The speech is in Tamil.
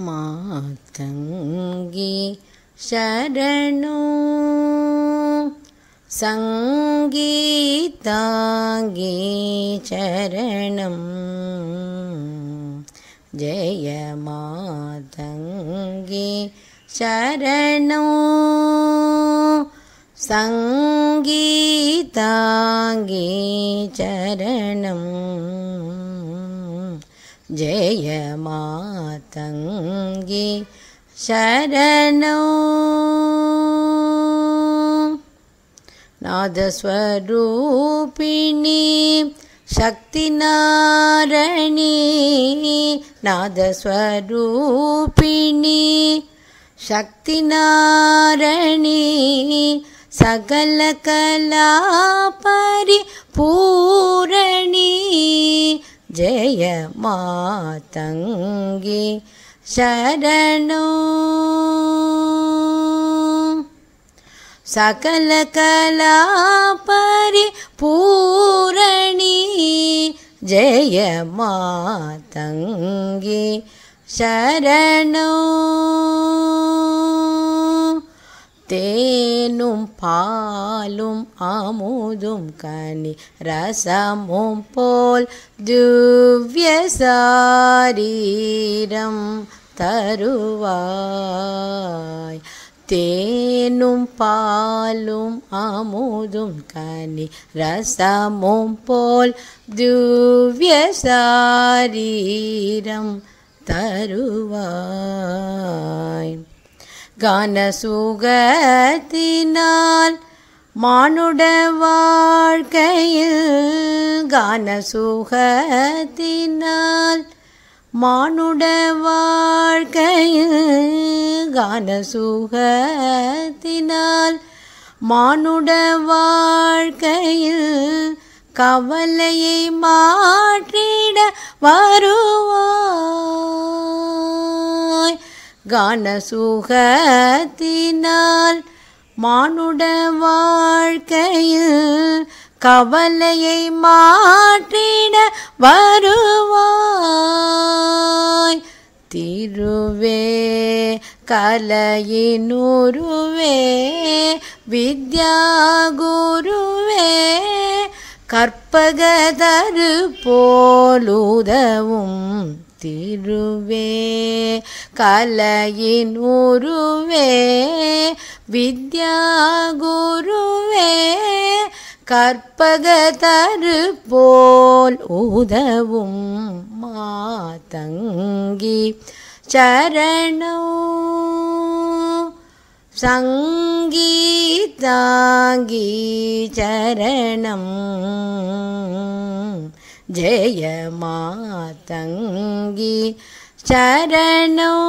மாதங்கி சரணம் சங்கீதாங்கி சரணம் ஜெய மாதங்கி சரணம் சங்கீதாங்கி சரணம் ஜெய மாதங்கி சரணம் நாதஸ்வரூபிணி சக்தி நாரணி நாதஸ்வரூபிணி சக்தி நாரணி சகல கலா பரிபூரணி ஜெய மாதங்கி சரணம் சகல கலா பரிபூரணி ஜெய மாதங்கி சரணம் தேனும் பாலும் அமுதும் கனி ரசமும் போல் திவ்ய சாரீரம் தருவாய் தேனும் பாலும் அமுதும் கனி ரசமும் போல் திவ்ய சாரீரம் தருவாய் கான சுகத்தினால் மானுட வாழ்க்கையில் கான சுகத்தினால் மானுட வாழ்க்கையில் கான சுகத்தினால் மானுட வாழ்க்கையில் கவலையை மாற்றிட வருவாய் கான சுகத்தினால் மானுட வாழ்க்கையில் கவலையை மாற்றிட வருவாய் திருவே கலையினுருவே வித்யா குருவே கற்பகதரு போலுதவும் திருவே கலையின் உருவே வித்யா குருவே கற்பகதரு போல் உதவும் மாதங்கி சரணம் சங்கீதாங்கி சரணம் ஜெய மாதங்கி சரணம்